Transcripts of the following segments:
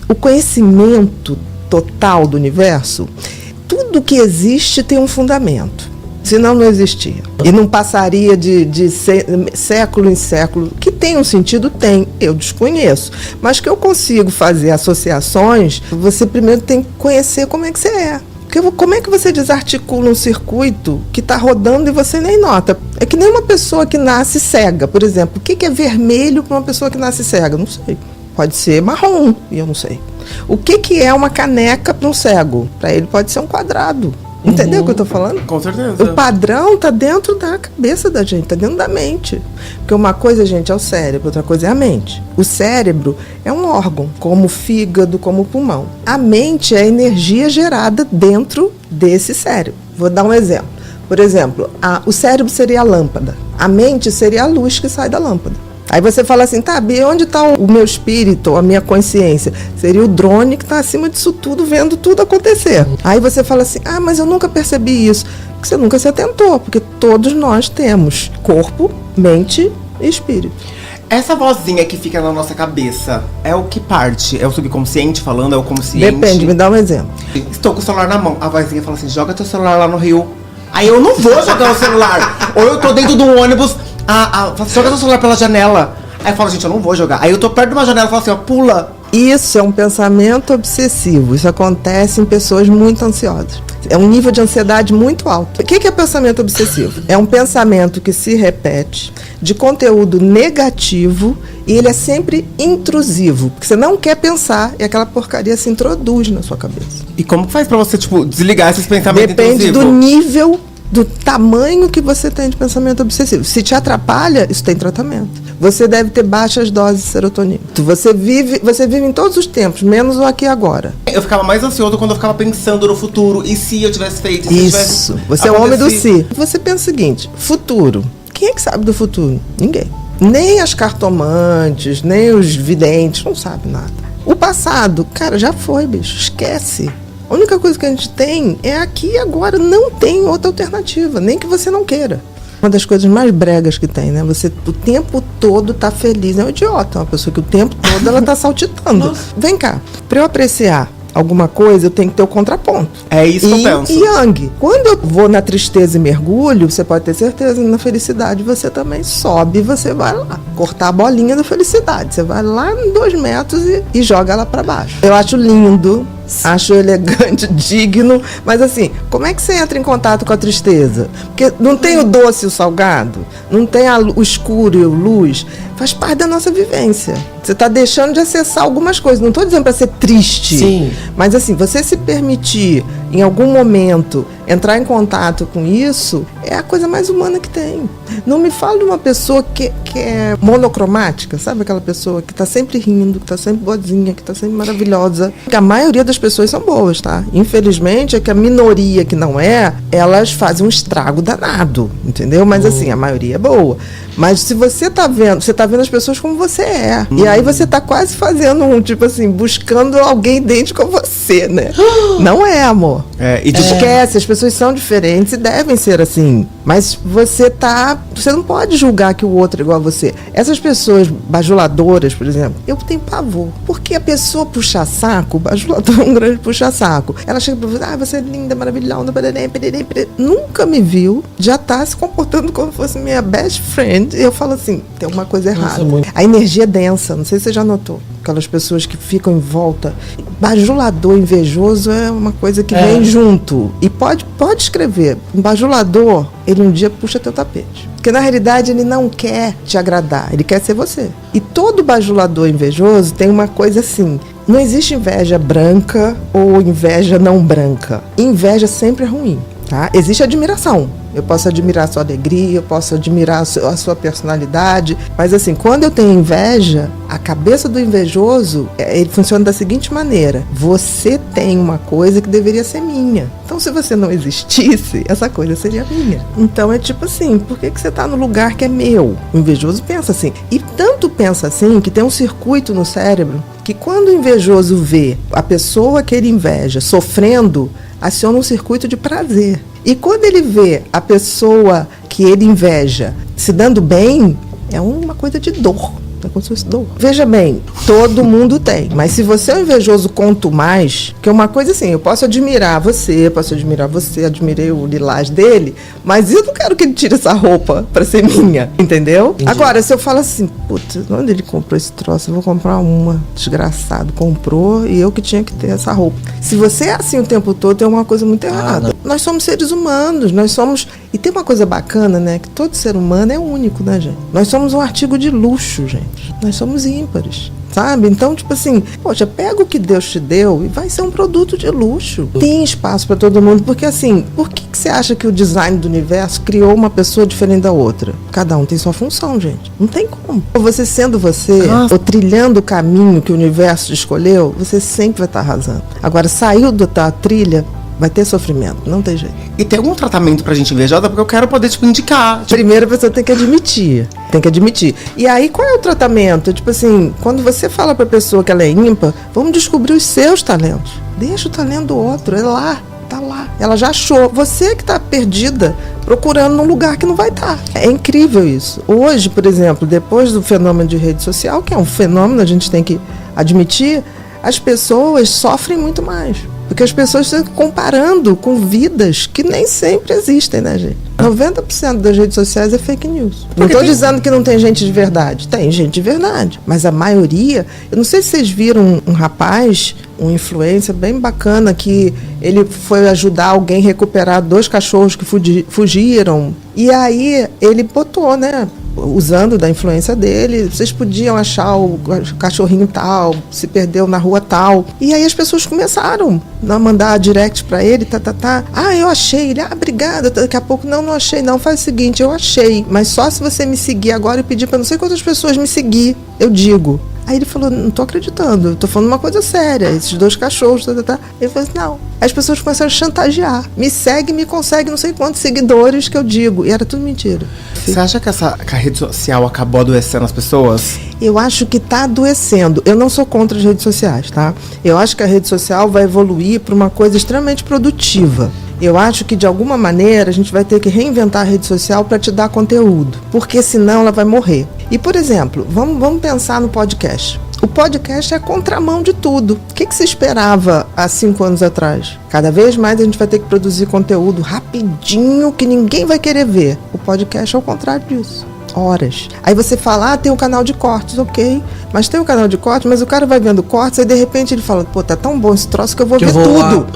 o conhecimento total do universo, tudo que existe tem um fundamento. Senão não existia. E não passaria de século em século. Que tem um sentido? Tem. Eu desconheço. Mas que eu consigo fazer associações, você primeiro tem que conhecer como é que você é. Porque como é que você desarticula um circuito que está rodando e você nem nota? É que nem uma pessoa que nasce cega, por exemplo. O que é vermelho para uma pessoa que nasce cega? Não sei. Pode ser marrom, e eu não sei. O que é uma caneca para um cego? Para ele pode ser um quadrado. Entendeu o que eu estou falando? Com certeza. O padrão está dentro da cabeça da gente, está dentro da mente. Porque uma coisa, gente, é o cérebro, outra coisa é a mente. O cérebro é um órgão, como o fígado, como o pulmão. A mente é a energia gerada dentro desse cérebro. Vou dar um exemplo. Por exemplo, o cérebro seria a lâmpada. A mente seria a luz que sai da lâmpada. Aí você fala assim, tá, e onde está o meu espírito, a minha consciência? Seria o drone que está acima disso tudo, vendo tudo acontecer. Aí você fala assim, mas eu nunca percebi isso. Porque você nunca se atentou, porque todos nós temos corpo, mente e espírito. Essa vozinha que fica na nossa cabeça, é o que parte? É o subconsciente falando, é o consciente? Depende, me dá um exemplo. Estou com o celular na mão, a vozinha fala assim, joga teu celular lá no rio. Aí eu não vou jogar o celular. Ou eu tô dentro do ônibus, joga teu celular pela janela. Aí eu falo, gente, eu não vou jogar. Aí eu tô perto de uma janela e falo assim, ó, pula. Isso é um pensamento obsessivo. Isso acontece em pessoas muito ansiosas. É um nível de ansiedade muito alto. O que é pensamento obsessivo? É um pensamento que se repete, de conteúdo negativo, e ele é sempre intrusivo. Porque você não quer pensar e aquela porcaria se introduz na sua cabeça. E como que faz pra você, desligar esses pensamentos intrusivos? Depende do nível, do tamanho que você tem de pensamento obsessivo. Se te atrapalha, isso tem tratamento. Você deve ter baixas doses de serotonina. Você vive em todos os tempos, menos o aqui e agora. Eu ficava mais ansioso quando eu ficava pensando no futuro. E se eu tivesse feito? Isso. Você é o homem do si. Você pensa o seguinte, futuro. Quem é que sabe do futuro? Ninguém. Nem as cartomantes, nem os videntes, não sabem nada. O passado, cara, já foi, bicho. Esquece. A única coisa que a gente tem é aqui e agora. Não tem outra alternativa, nem que você não queira. Uma das coisas mais bregas que tem, né? Você o tempo todo tá feliz. É um idiota, uma pessoa que o tempo todo ela tá saltitando. Vem cá, para eu apreciar alguma coisa, eu tenho que ter o contraponto. É isso que eu penso. E yang. Quando eu vou na tristeza e mergulho, você pode ter certeza que na felicidade você também sobe e você vai lá cortar a bolinha da felicidade. Você vai lá em 2 metros e joga ela para baixo. Eu acho lindo, acho elegante, digno, mas assim, como é que você entra em contato com a tristeza? Porque não tem o doce e o salgado, não tem o escuro e a luz, faz parte da nossa vivência. Você está deixando de acessar algumas coisas, não estou dizendo para ser triste. Sim. Mas assim, você se permitir, em algum momento, entrar em contato com isso, é a coisa mais humana que tem. Não me fala de uma pessoa que é monocromática, sabe? Aquela pessoa que está sempre rindo, que está sempre boazinha, que está sempre maravilhosa. Porque a maioria das pessoas são boas, tá? Infelizmente, é que a minoria que não é, elas fazem um estrago danado, entendeu? Mas assim, a maioria é boa. Mas se você tá vendo as pessoas como você é. E aí você tá quase fazendo tipo assim, buscando alguém idêntico a você, né? Não é, amor. Esquece, as pessoas são diferentes e devem ser assim. Mas você não pode julgar que o outro é igual a você. Essas pessoas bajuladoras, por exemplo, eu tenho pavor. Porque a pessoa puxa saco, o bajulador é um grande puxa saco. Ela chega pra você, você é linda, maravilhosa, nunca me viu, já tá se comportando como se fosse minha best friend. E eu falo assim, tem alguma coisa errada. A energia é densa, não sei se você já notou. Aquelas pessoas que ficam em volta. Bajulador invejoso é uma coisa que vem junto. E pode escrever. Um bajulador, ele um dia puxa teu tapete. Porque na realidade ele não quer te agradar, ele quer ser você. E todo bajulador invejoso tem uma coisa assim. Não existe inveja branca ou inveja não branca. Inveja sempre é ruim, tá? Existe admiração. Eu posso admirar a sua alegria, eu posso admirar a sua personalidade. Mas assim, quando eu tenho inveja, a cabeça do invejoso, ele funciona da seguinte maneira. Você tem uma coisa que deveria ser minha. Então, se você não existisse, essa coisa seria minha. Então, é tipo assim, por que você está no lugar que é meu? O invejoso pensa assim. E tanto pensa assim, que tem um circuito no cérebro, que quando o invejoso vê a pessoa que ele inveja sofrendo, aciona um circuito de prazer. E quando ele vê a pessoa que ele inveja se dando bem, é uma coisa de dor. É como se fosse dor. Veja bem, todo mundo tem. Mas se você é um invejoso, conto mais, que é uma coisa assim, eu posso admirar você, admirei o lilás dele, mas eu não quero que ele tire essa roupa pra ser minha, entendeu? Entendi. Agora, se eu falo assim, putz, onde ele comprou esse troço? Eu vou comprar uma. Desgraçado, comprou e eu que tinha que ter essa roupa. Se você é assim o tempo todo, tem uma coisa muito errada. Nós somos seres humanos, nós somos... E tem uma coisa bacana, né? Que todo ser humano é único, né, gente? Nós somos um artigo de luxo, gente. Nós somos ímpares. Sabe? Então, tipo assim, poxa, pega o que Deus te deu e vai ser um produto de luxo. Tem espaço para todo mundo, porque assim, por que você acha que o design do universo criou uma pessoa diferente da outra? Cada um tem sua função, gente. Não tem como. Você sendo você, ou trilhando o caminho que o universo te escolheu, você sempre vai estar arrasando. Agora, saiu da trilha, vai ter sofrimento, não tem jeito. E tem algum tratamento pra gente invejosa? Porque eu quero poder, indicar. Primeiro a pessoa tem que admitir. E aí, qual é o tratamento? Tipo assim, quando você fala pra pessoa que ela é ímpar, vamos descobrir os seus talentos. Deixa o talento do outro, é lá, tá lá. Ela já achou. Você que tá perdida, procurando num lugar que não vai estar. É incrível isso. Hoje, por exemplo, depois do fenômeno de rede social, que é um fenômeno, a gente tem que admitir, as pessoas sofrem muito mais. Porque as pessoas estão comparando com vidas que nem sempre existem, né, gente? 90% das redes sociais é fake news. Não estou dizendo que não tem gente de verdade. Tem gente de verdade. Mas a maioria... Eu não sei se vocês viram um rapaz, um influencer bem bacana, que ele foi ajudar alguém a recuperar 2 cachorros que fugiram. E aí ele botou, né? Usando da influência dele, vocês podiam achar o cachorrinho tal, se perdeu na rua tal. E aí as pessoas começaram a mandar direct pra ele, Ah, eu achei. Ele, obrigada. Daqui a pouco, não achei não. Faz o seguinte, eu achei, mas só se você me seguir agora e pedir pra não sei quantas pessoas me seguir, eu digo. Aí ele falou, não tô acreditando, eu tô falando uma coisa séria, esses 2 cachorros, Ele falou assim, não. Aí as pessoas começaram a chantagear. Me segue, me consegue não sei quantos seguidores que eu digo. E era tudo mentira. Você acha que a rede social acabou adoecendo as pessoas? Eu acho que tá adoecendo. Eu não sou contra as redes sociais, tá? Eu acho que a rede social vai evoluir para uma coisa extremamente produtiva. Eu acho que, de alguma maneira, a gente vai ter que reinventar a rede social para te dar conteúdo, porque senão ela vai morrer. E, por exemplo, vamos pensar no podcast. O podcast é a contramão de tudo. O que se esperava há 5 anos atrás? Cada vez mais a gente vai ter que produzir conteúdo rapidinho que ninguém vai querer ver. O podcast é o contrário disso. Horas. Aí você fala, tem um canal de cortes, ok. Mas tem um canal de cortes, mas o cara vai vendo cortes, aí de repente ele fala, tá tão bom esse troço que eu vou ver tudo.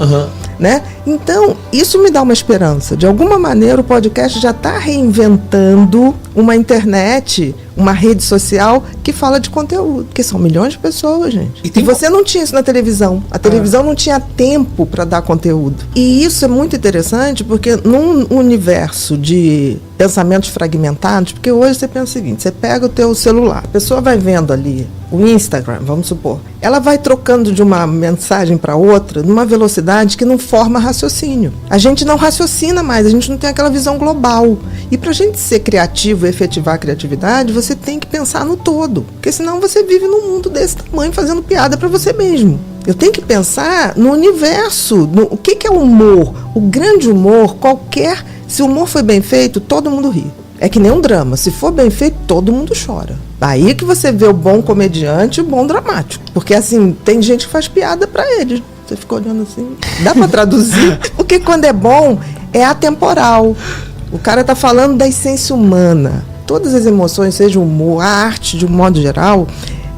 Né? Então, isso me dá uma esperança. De alguma maneira, o podcast já está reinventando uma internet, uma rede social que fala de conteúdo. Porque são milhões de pessoas, gente. E você não tinha isso na televisão. A televisão não tinha tempo para dar conteúdo. E isso é muito interessante, porque num universo de pensamentos fragmentados, porque hoje você pensa o seguinte, você pega o teu celular, a pessoa vai vendo ali o Instagram, vamos supor, ela vai trocando de uma mensagem para outra numa velocidade que não forma raciocínio. A gente não raciocina mais, a gente não tem aquela visão global. E para a gente ser criativo e efetivar a criatividade, você tem que pensar no todo, porque senão você vive num mundo desse tamanho fazendo piada para você mesmo. Eu tenho que pensar no universo, o que é o humor? O grande humor, se o humor foi bem feito, todo mundo ri. É que nem um drama. Se for bem feito, todo mundo chora. Aí que você vê o bom comediante e o bom dramático. Porque, assim, tem gente que faz piada pra eles. Você fica olhando assim, dá pra traduzir? Porque quando é bom, é atemporal. O cara tá falando da essência humana. Todas as emoções, seja o humor, a arte, de um modo geral,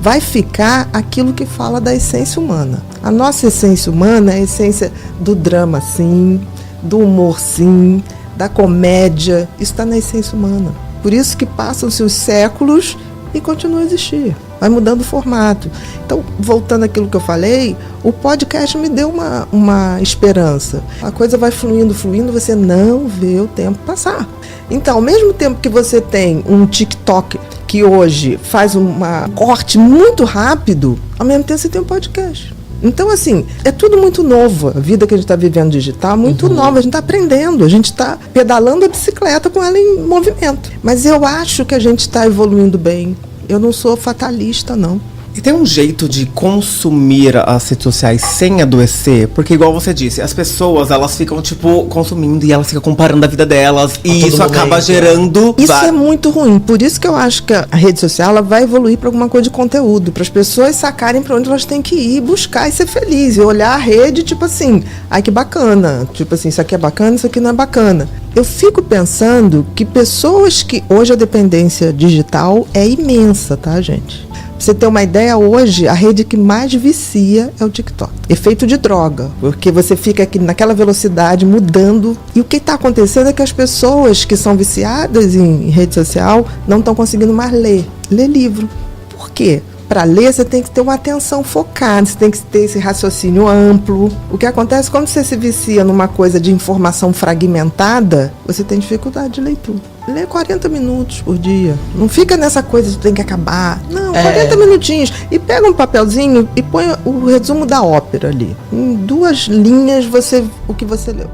vai ficar aquilo que fala da essência humana. A nossa essência humana é a essência do drama, sim, do humor, sim, da comédia. Isso está na essência humana. Por isso que passam-se os séculos e continua a existir. Vai mudando o formato. Então, voltando àquilo que eu falei, o podcast me deu uma esperança. A coisa vai fluindo, você não vê o tempo passar. Então, ao mesmo tempo que você tem um TikTok que hoje faz um corte muito rápido, ao mesmo tempo você tem um podcast. Então, assim, é tudo muito novo. A vida que a gente está vivendo digital é muito nova. A gente está aprendendo, a gente está pedalando a bicicleta com ela em movimento. Mas eu acho que a gente está evoluindo bem. Eu não sou fatalista, não. E tem um jeito de consumir as redes sociais sem adoecer? Porque igual você disse, as pessoas, elas ficam, tipo, consumindo e elas ficam comparando a vida delas. E isso acaba gerando... Isso é muito ruim. Por isso que eu acho que a rede social ela vai evoluir para alguma coisa de conteúdo. Para as pessoas sacarem para onde elas têm que ir, buscar e ser feliz. E olhar a rede, tipo assim, ai que bacana. Tipo assim, isso aqui é bacana, isso aqui não é bacana. Eu fico pensando que pessoas que... Hoje a dependência digital é imensa, tá, gente? Pra você ter uma ideia, hoje a rede que mais vicia é o TikTok. Efeito de droga, porque você fica aqui naquela velocidade mudando. E o que está acontecendo é que as pessoas que são viciadas em rede social não estão conseguindo mais ler livro. Por quê? Para ler, você tem que ter uma atenção focada, você tem que ter esse raciocínio amplo. O que acontece quando você se vicia numa coisa de informação fragmentada, você tem dificuldade de leitura. Lê 40 minutos por dia. Não fica nessa coisa de tem que acabar. Não, 40 minutinhos. E pega um papelzinho e põe o resumo da ópera ali. Em 2 linhas, o que você leu.